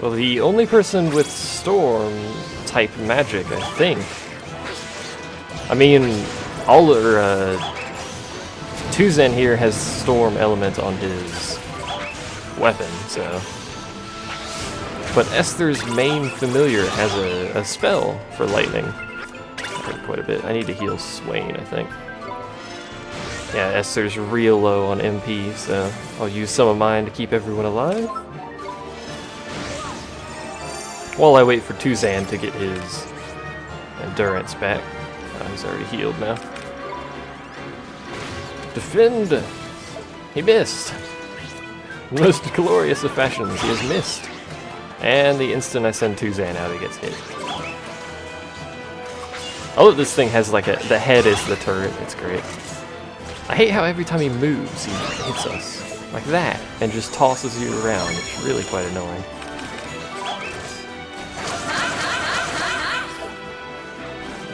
Well, the only person with storm type magic, I think. I mean, Tuzen here has storm element on his weapon, so. But Esther's main familiar has a spell for lightning. Quite a bit. I need to heal Swain, I think. Yeah, Esther's real low on MP, so I'll use some of mine to keep everyone alive. While I wait for Tuzan to get his endurance back. Oh, he's already healed now. Defend! He missed! In the most glorious of fashions, he has missed. And the instant I send Tuzan out, he gets hit. Oh, this thing has like the head is the turret, it's great. I hate how every time he moves, he hits us. Like that, and just tosses you around. It's really quite annoying.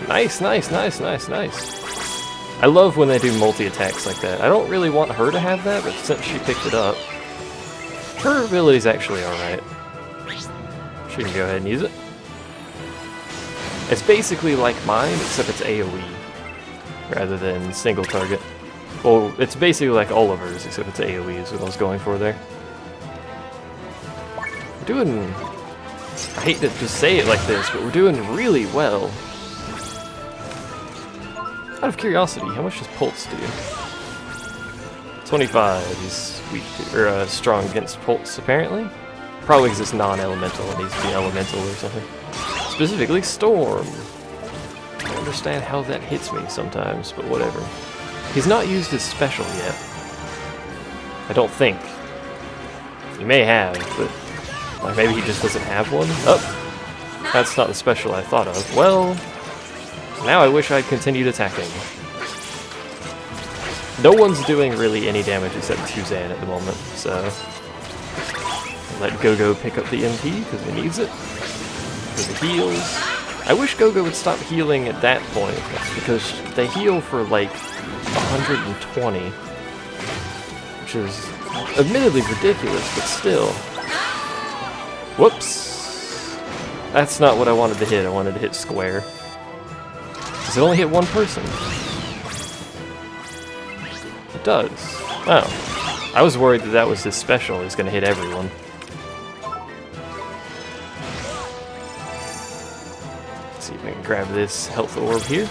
Nice, nice, nice, nice, nice. I love when they do multi-attacks like that. I don't really want her to have that, but since she picked it up, her ability's actually alright. She can go ahead and use it. It's basically like mine, except it's AoE, rather than single target. Well, it's basically like Oliver's, except it's AoE is what I was going for there. We're doing... I hate to just say it like this, but we're doing really well. Out of curiosity, how much does Pulse do? 25, he's weak, or strong against Pulse, apparently. Probably because it's non-elemental, it needs to be elemental or something. Specifically Storm. I don't understand how that hits me sometimes, but whatever. He's not used his special yet. I don't think. He may have, but like maybe he just doesn't have one. Oh, that's not the special I thought of. Well, now I wish I'd continued attacking. No one's doing really any damage except Tuzan at the moment, so let Gogo pick up the MP because he needs it. For the heals. I wish Gogo would stop healing at that point, because they heal for like 120, which is admittedly ridiculous, but still. Whoops! That's not what I wanted to hit. I wanted to hit square. Does it only hit one person? It does. Oh. I was worried that that was his special. He's going to hit everyone. Let's see if I can grab this health orb here.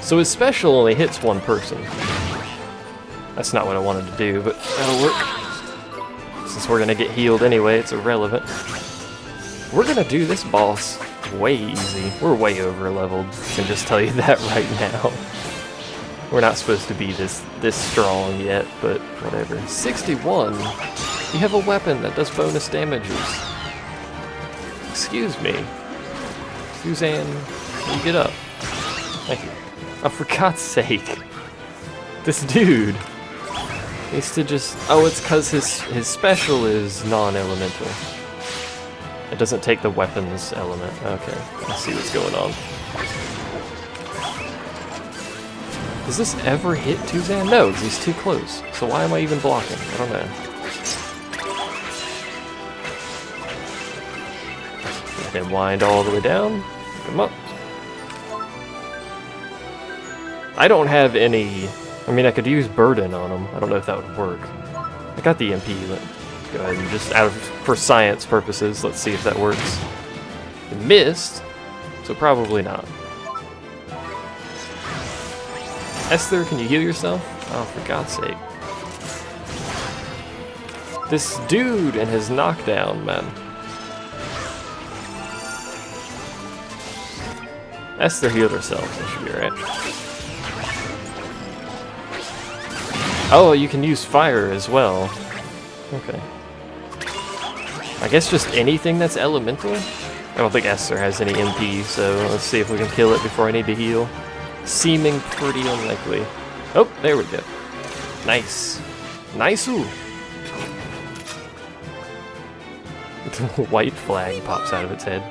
So his special only hits one person. That's not what I wanted to do, but that'll work. Since we're going to get healed anyway, it's irrelevant. We're going to do this boss way easy. We're way over leveled. I can just tell you that right now. We're not supposed to be this strong yet, but whatever. 61? You have a weapon that does bonus damages. Excuse me. Suzanne, can you get up? Thank you. Oh, for God's sake. This dude needs to just... Oh, it's because his special is non-elemental. It doesn't take the weapons element. Okay, I see what's going on. Does this ever hit Tuzan? No, because he's too close. So why am I even blocking? I don't know. Let him wind all the way down. Pick him up. I don't have any... I mean, I could use Burden on him. I don't know if that would work. I got the MP. Go ahead and just for science purposes, let's see if that works. It missed, so probably not. Esther, can you heal yourself? Oh, for God's sake. This dude and his knockdown, man. Esther healed herself, that should be alright. Oh, you can use fire as well. Okay. I guess just anything that's elemental? I don't think Esther has any MP, so let's see if we can kill it before I need to heal. Seeming pretty unlikely. Oh, there we go. Nice. Nice-oo. The white flag pops out of its head.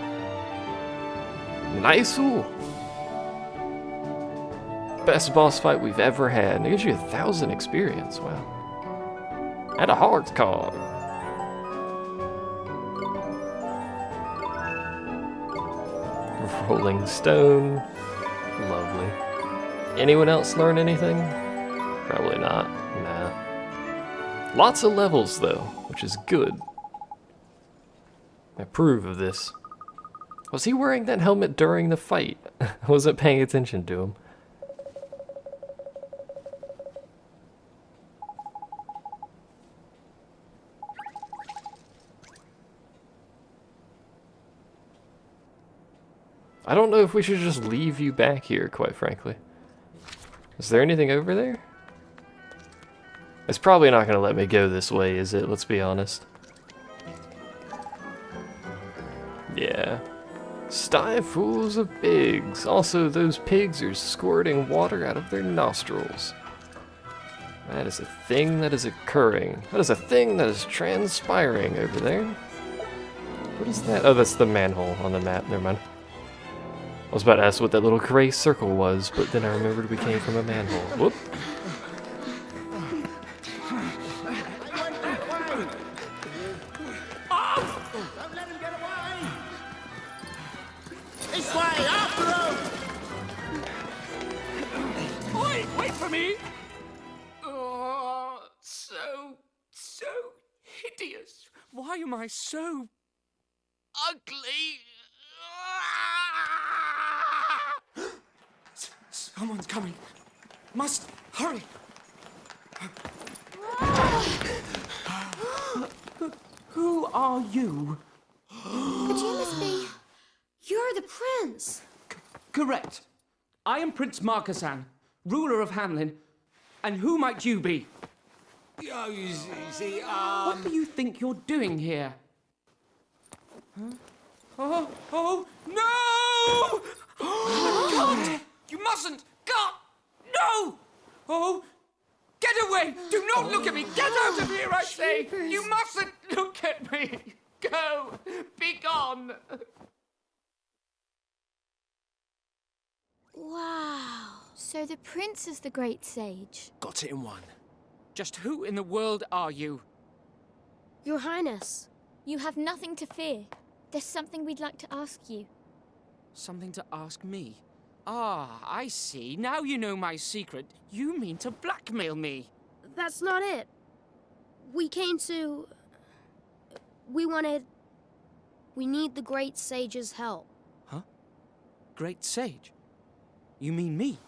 Nice-oo. Best boss fight we've ever had. It gives you 1,000 experience. Wow. And a heart card. Rolling stone. Lovely. Anyone else learn anything? Probably not. Nah. Lots of levels, though, which is good. I approve of this. Was he wearing that helmet during the fight? I wasn't paying attention to him. I don't know if we should just leave you back here, quite frankly. Is there anything over there? It's probably not going to let me go this way, is it? Let's be honest. Yeah. Stifles of pigs. Also, those pigs are squirting water out of their nostrils. That is a thing that is occurring. That is a thing that is transpiring over there. What is that? Oh, that's the manhole on the map. Never mind. I was about to ask what that little gray circle was, but then I remembered we came from a manhole. Whoop. Don't let him get away! This way, after him! Oi, wait for me! Oh, so hideous. Why am I so ugly? Someone's coming. Must hurry. Who are you? But you must be... You're the prince. Correct. I am Prince Markasan, ruler of Hamlin. And who might you be? Oh, you see, What do you think you're doing here? Huh? Oh, no! God! You mustn't! God! No! Oh! Get away! Do not look at me! Get out of here, I say! Jeepers. You mustn't look at me! Go! Be gone! Wow. So the prince is the great sage. got it in one. Just who in the world are you? Your Highness. You have nothing to fear. There's something we'd like to ask you. Something to ask me? Ah, I see. Now you know my secret. You mean to blackmail me? That's not it. We came to... We need the great sage's help. Huh? Great sage? You mean me?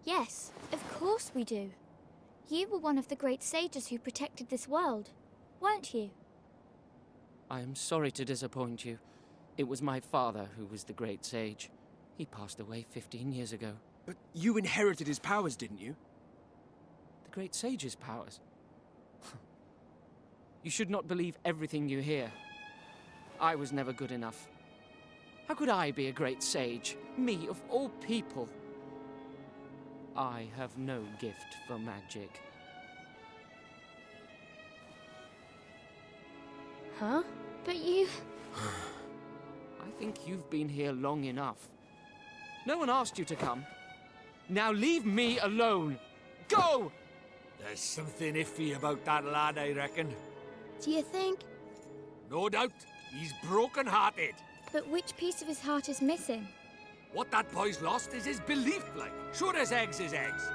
Yes, of course we do. You were one of the great sages who protected this world, weren't you? I am sorry to disappoint you. It was my father who was the great sage. He passed away 15 years ago. But you inherited his powers, didn't you? The great sage's powers? You should not believe everything you hear. I was never good enough. How could I be a great sage? Me, of all people. I have no gift for magic. Huh? But you... I think you've been here long enough. No one asked you to come. Now leave me alone. Go! There's something iffy about that lad, I reckon. Do you think? No doubt, he's broken-hearted. But which piece of his heart is missing? What that boy's lost is his belief, like. Sure as eggs is eggs.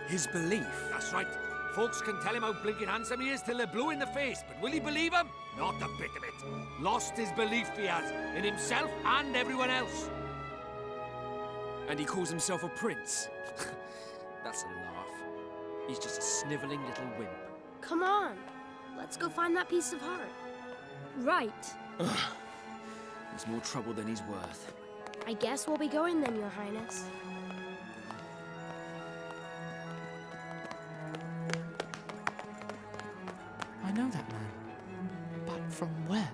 His belief. That's right. Folks can tell him how blinking handsome he is till they're blue in the face, but will he believe him? Not a bit of it. Lost his belief he has, in himself and everyone else. And he calls himself a prince. That's a laugh. He's just a snivelling little wimp. Come on. Let's go find that piece of heart. Right. There's more trouble than he's worth. I guess we'll be going then, Your Highness. I know that man. But from where?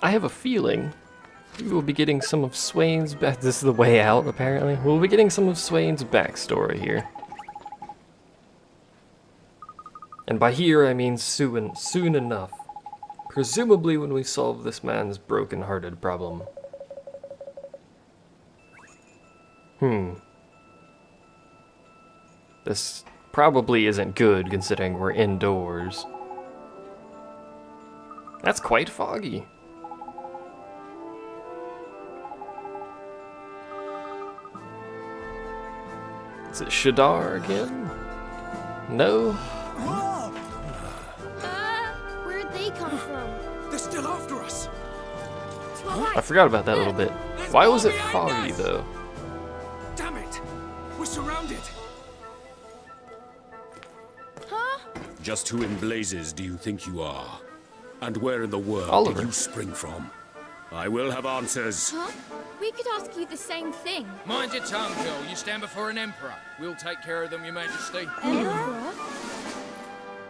I have a feeling we will be getting some of Swain's back. This is the way out, apparently. We'll be getting some of Swain's backstory here. And by here, I mean soon enough. Presumably when we solve this man's broken-hearted problem. This probably isn't good considering we're indoors. That's quite foggy. Is it Shadar again? No? Where'd they come from? They're still after us. To our right. I forgot about that little bit. There's Why more was it behind foggy us. though? Damn it! We're surrounded. Huh? Just who in blazes do you think you are? And where in the world Oliver. did you spring from? I will have answers. Huh? We could ask you the same thing. Mind your tongue, girl. You stand before an emperor. We'll take care of them, your majesty. Emperor?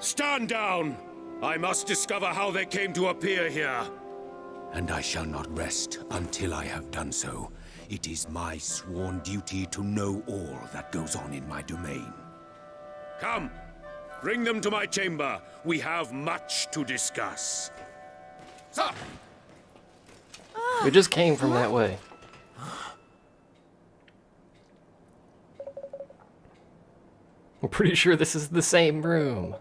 Stand down! I must discover how they came to appear here. And I shall not rest until I have done so. It is my sworn duty to know all that goes on in my domain. Come! Bring them to my chamber. We have much to discuss. Sir! We just came from that way. I'm pretty sure this is the same room.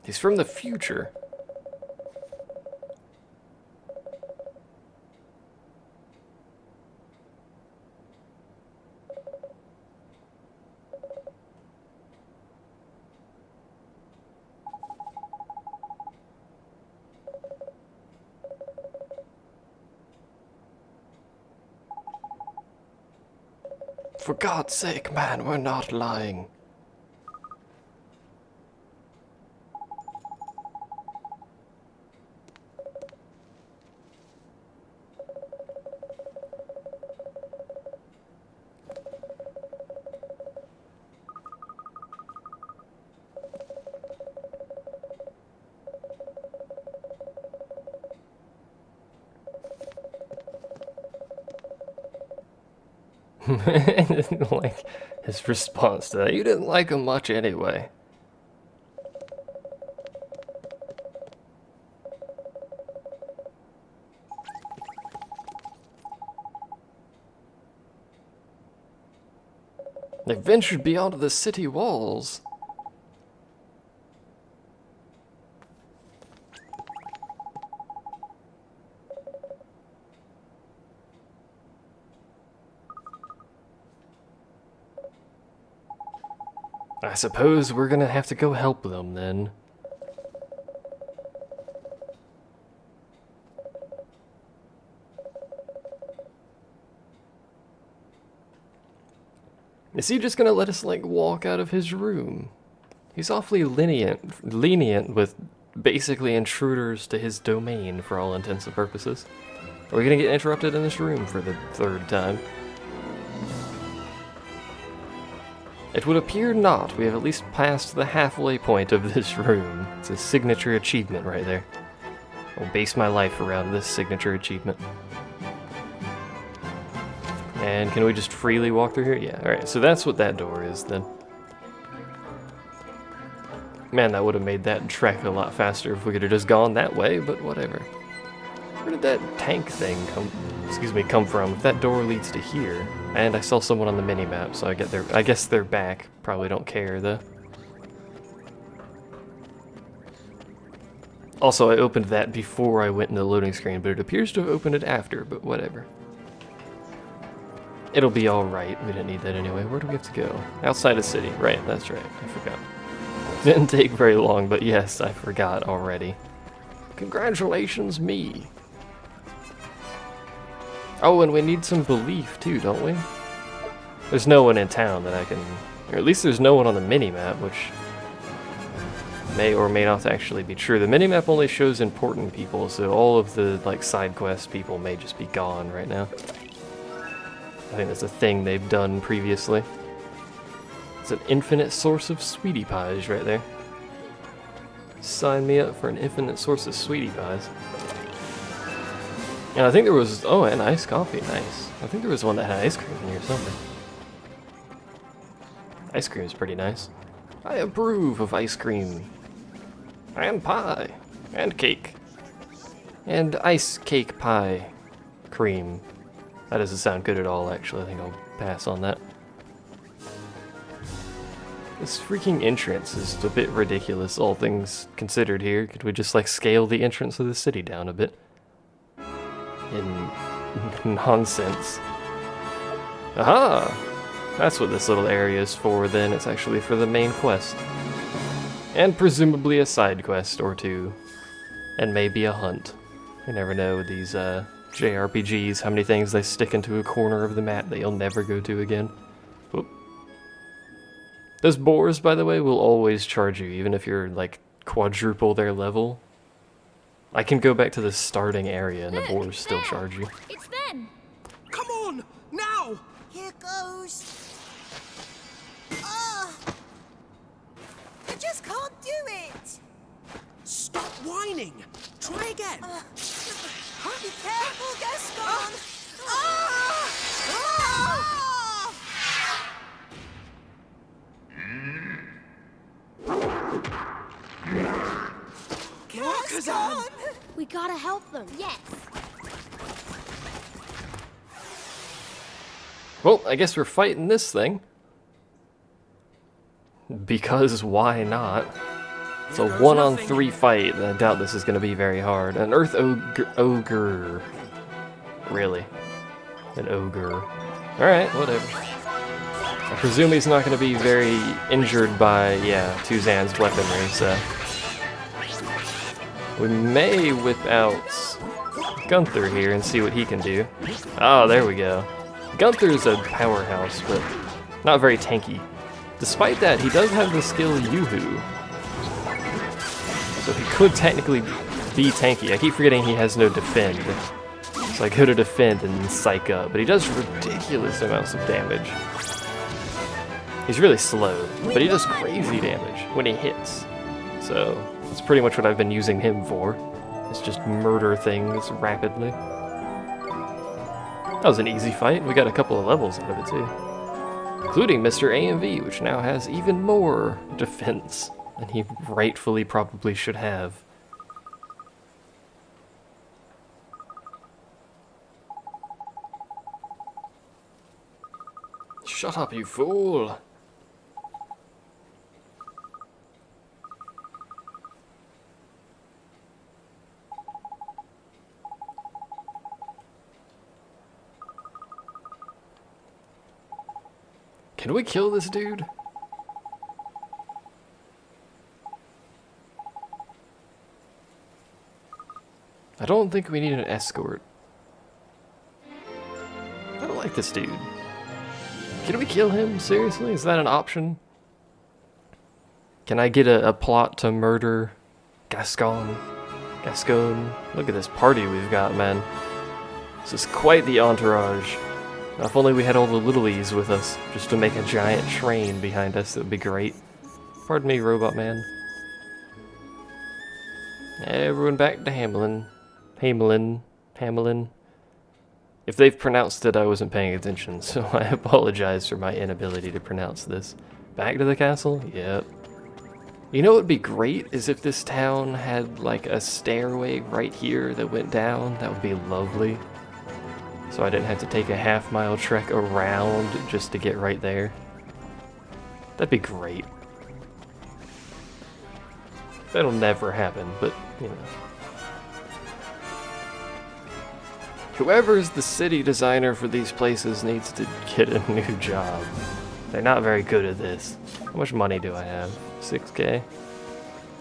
He's from the future. For God's sake, man, we're not lying. Like his response to that. You didn't like him much anyway. They ventured beyond the city walls. I suppose we're gonna have to go help them then. Is he just gonna let us, like, walk out of his room? He's awfully lenient with basically intruders to his domain for all intents and purposes. Are we gonna get interrupted in this room for the third time? It would appear not. We have at least passed the halfway point of this room. It's a signature achievement right there. I'll base my life around this signature achievement. And can we just freely walk through here? Yeah, alright, so that's what that door is then. Man, that would have made that trek a lot faster if we could have just gone that way, but whatever. Where did that tank thing come from? If that door leads to here, and I saw someone on the mini-map, so I guess they're back. Probably don't care though. Also, I opened that before I went into the loading screen, but it appears to have opened it after, but whatever. It'll be alright, we didn't need that anyway. Where do we have to go? Outside the city, right, that's right, I forgot. Didn't take very long, but yes, I forgot already. Congratulations, me! Oh, and we need some belief too, don't we? There's no one in town that I can... Or at least there's no one on the minimap, which may or may not actually be true. The minimap only shows important people, so all of the, like, side quest people may just be gone right now. I think that's a thing they've done previously. It's an infinite source of sweetie pies right there. Sign me up for an infinite source of sweetie pies. And I think there was... Oh, and iced coffee, nice. I think there was one that had ice cream in here somewhere. Ice cream is pretty nice. I approve of ice cream. And pie. And cake. And ice cake pie. Cream. That doesn't sound good at all, actually. I think I'll pass on that. This freaking entrance is a bit ridiculous, all things considered here. Could we just, like, scale the entrance of the city down a bit? In nonsense. Aha! That's what this little area is for, then. It's actually for the main quest. And presumably a side quest or two. And maybe a hunt. You never know with these JRPGs, how many things they stick into a corner of the map that you'll never go to again. Whoop. Those boars, by the way, will always charge you, even if you're, like, quadruple their level. I can go back to the starting area and the boars still charge you. It's them! Come on! Now! Here goes. Oh, I just can't do it. Stop whining! Try again! Be careful, Gaston. Ah! Ah! Gaston! We gotta help them. Yes. Well, I guess we're fighting this thing. Because why not? It's a 1-on-3 fight, and I doubt this is going to be very hard. An Earth Ogre. Really? An ogre. Alright, whatever. I presume he's not going to be very injured by, yeah, Tuzan's weaponry, so... We may whip out Gunther here and see what he can do. Oh, there we go. Gunther's a powerhouse, but not very tanky. Despite that, he does have the skill Yoo-Hoo. So he could technically be tanky. I keep forgetting he has no defend. So I go to defend and psych up, but he does ridiculous amounts of damage. He's really slow, but he does crazy damage when he hits. So that's pretty much what I've been using him for. It's just murder things rapidly. That was an easy fight. We got a couple of levels out of it too. Including Mr. AMV, which now has even more defense than he rightfully probably should have. Shut up, you fool! Can we kill this dude? I don't think we need an escort. I don't like this dude. Can we kill him? Seriously? Is that an option? Can I get a plot to murder Gascon? Look at this party we've got, man. This is quite the entourage. If only we had all the littlies with us, just to make a giant train behind us, that would be great. Pardon me, Robot Man. Everyone back to Hamelin. Hamelin. If they've pronounced it, I wasn't paying attention, so I apologize for my inability to pronounce this. Back to the castle? Yep. You know what would be great is if this town had like a stairway right here that went down. That would be lovely. So I didn't have to take a half-mile trek around just to get right there. That'd be great. That'll never happen, but, you know. Whoever's the city designer for these places needs to get a new job. They're not very good at this. How much money do I have? 6K?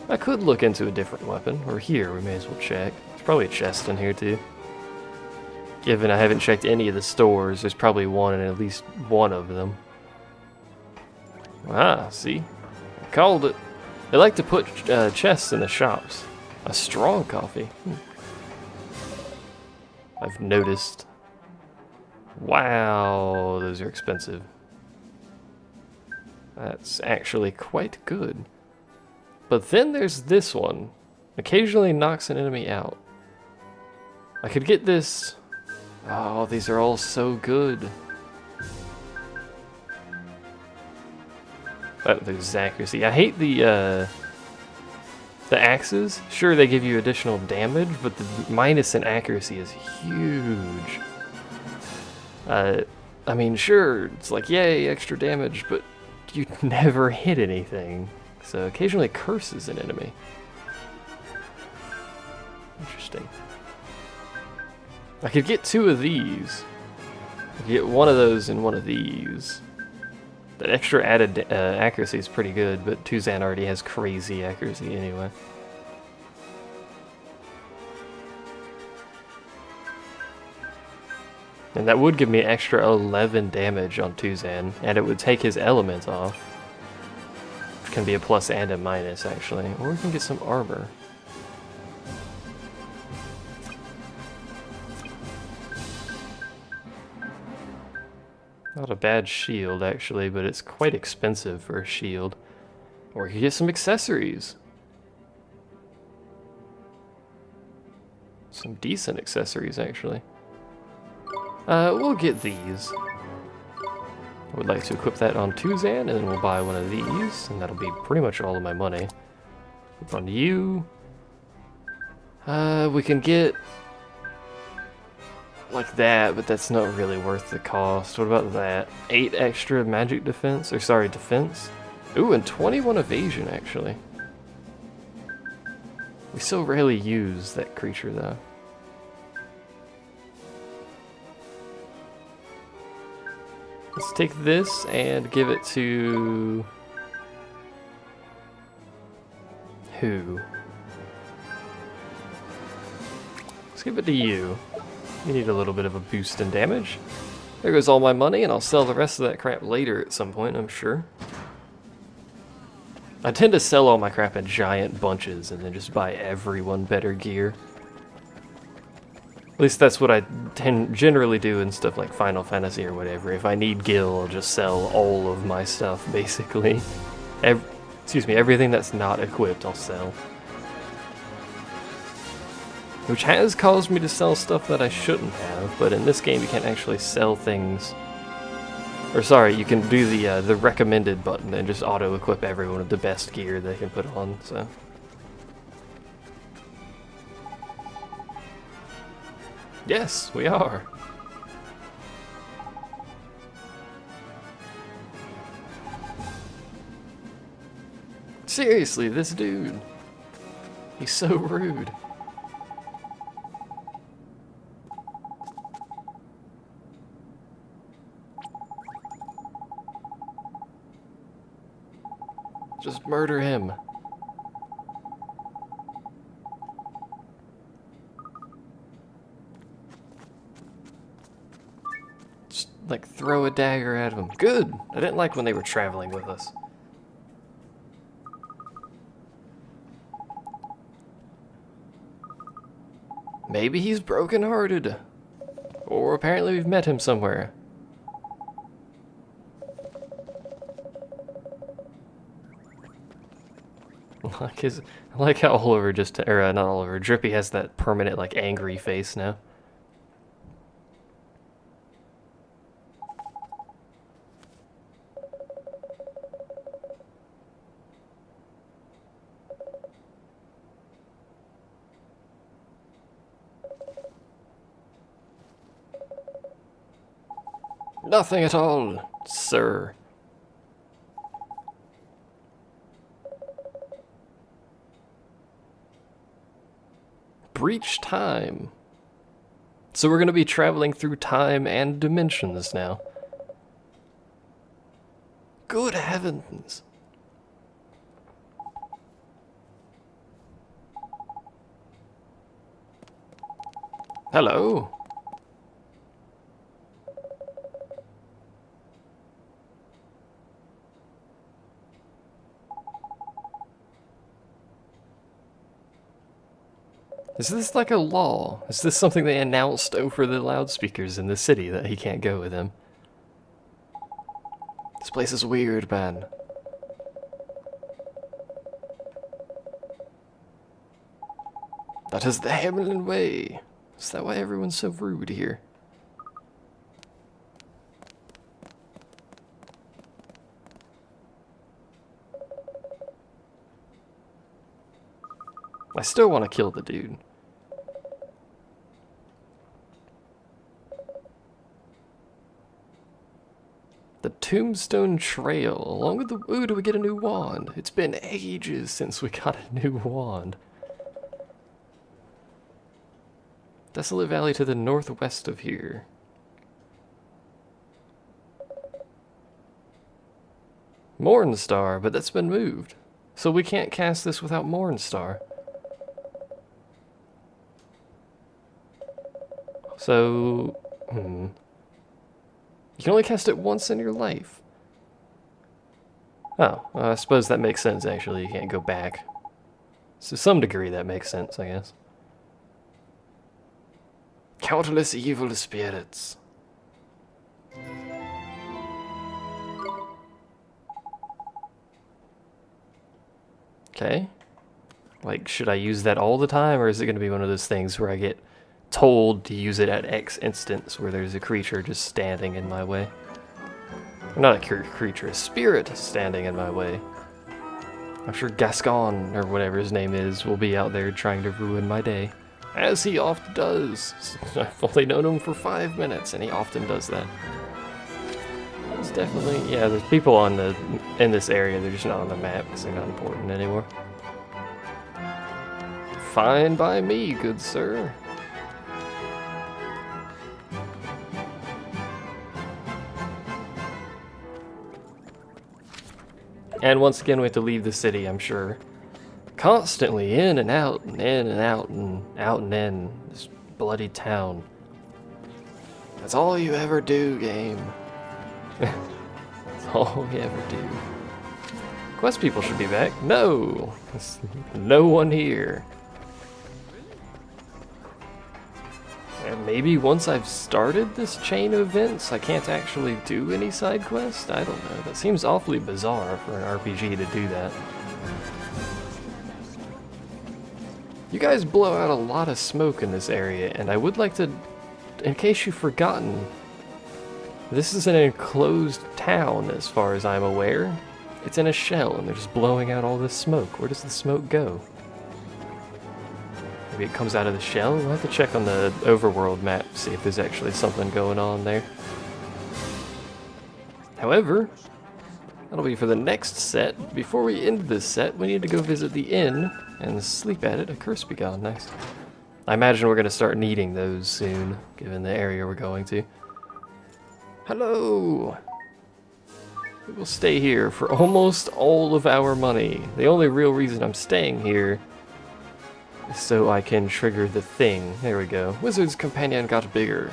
I could look into a different weapon. Or here, we may as well check. There's probably a chest in here, too. Given I haven't checked any of the stores, there's probably one in at least one of them. Ah, see? I called it. They like to put chests in the shops. A strong coffee. I've noticed. Wow, those are expensive. That's actually quite good. But then there's this one. Occasionally knocks an enemy out. I could get this... Oh, these are all so good. That loses accuracy. I hate the axes. Sure, they give you additional damage, but the minus in accuracy is huge. I mean, sure, it's like, yay, extra damage, but you never hit anything. So occasionally curses an enemy. Interesting. I could get 2 of these. I could get 1 of those and 1 of these. That extra added accuracy is pretty good, but Tuzan already has crazy accuracy anyway. And that would give me an extra 11 damage on Tuzan, and it would take his element off. Which can be a plus and a minus, actually. Or we can get some armor. Not a bad shield, actually, but it's quite expensive for a shield. Or we could get some accessories. Some decent accessories, actually. We'll get these. I would like to equip that on Tuzan, and then we'll buy one of these, and that'll be pretty much all of my money. Equip on you. We can get like that, but that's not really worth the cost. What about that? 8 extra magic defense, or sorry, defense. Ooh, and 21 evasion, actually. We so rarely use that creature, though. Let's take this and give it to... who? Let's give it to you. You need a little bit of a boost in damage. There goes all my money, and I'll sell the rest of that crap later at some point, I'm sure. I tend to sell all my crap in giant bunches and then just buy everyone better gear. At least that's what I generally do in stuff like Final Fantasy or whatever. If I need gil, I'll just sell all of my stuff, basically. Everything that's not equipped, I'll sell. Which has caused me to sell stuff that I shouldn't have, but in this game you can't actually sell things. Or sorry, you can do the recommended button and just auto-equip everyone with the best gear they can put on, so... Yes, we are. Seriously, this dude. He's so rude. Just murder him. Just, like, throw a dagger at him. Good! I didn't like when they were traveling with us. Maybe he's broken-hearted. Or apparently we've met him somewhere. I like how Oliver just, or not Oliver, Drippy has that permanent, like, angry face now. Nothing at all, sir. Breach time. So we're going to be traveling through time and dimensions now. Good heavens. Hello. Is this like a law? Is this something they announced over the loudspeakers in the city that he can't go with him? This place is weird, man. That is the Hamlin way. Is that why everyone's so rude here? I still want to kill the dude. The Tombstone Trail. Along with the... Ooh, do we get a new wand? It's been ages since we got a new wand. Desolate Valley to the northwest of here. Mornstar, but that's been moved. So we can't cast this without Mornstar. So... You can only cast it once in your life. Oh, I suppose that makes sense, actually. You can't go back. So to some degree, that makes sense, I guess. Countless evil spirits. Okay. Like, should I use that all the time, or is it going to be one of those things where I get told to use it at X instance, where there's a creature just standing in my way? Or not a creature, a spirit standing in my way. I'm sure Gascon, or whatever his name is, will be out there trying to ruin my day. As he often does. I've only known him for 5 minutes, and he often does that. It's definitely, yeah, there's people on in this area, they're just not on the map because they're not important anymore. Fine by me, good sir. And once again, we have to leave the city, I'm sure. Constantly in and out and in and out and out and in. This bloody town. That's all you ever do, game. That's all we ever do. Quest people should be back. No! There's no one here. And maybe once I've started this chain of events, I can't actually do any side quests? I don't know. That seems awfully bizarre for an RPG to do that. You guys blow out a lot of smoke in this area, and I would like to, in case you've forgotten, this is an enclosed town as far as I'm aware. It's in a shell, and they're just blowing out all this smoke. Where does the smoke go? Maybe it comes out of the shell? We'll have to check on the overworld map, see if there's actually something going on there. However, that'll be for the next set. Before we end this set, we need to go visit the inn and sleep at it. A curse be gone next. I imagine we're going to start needing those soon, given the area we're going to. Hello! We will stay here for almost all of our money. The only real reason I'm staying here is so I can trigger the thing. There we go. Wizard's companion got bigger.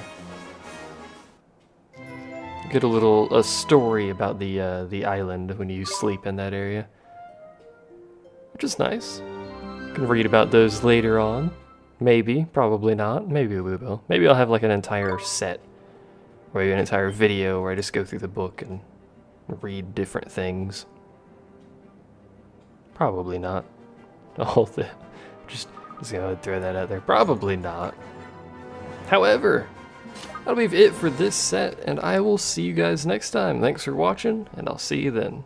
Get a story about the island when you sleep in that area, which is nice. Can read about those later on. Maybe, probably not. Maybe we will. Maybe I'll have like an entire set, or maybe an entire video where I just go through the book and read different things. Probably not. Just gonna throw that out there. Probably not. However, that'll be it for this set, and I will see you guys next time. Thanks for watching, and I'll see you then.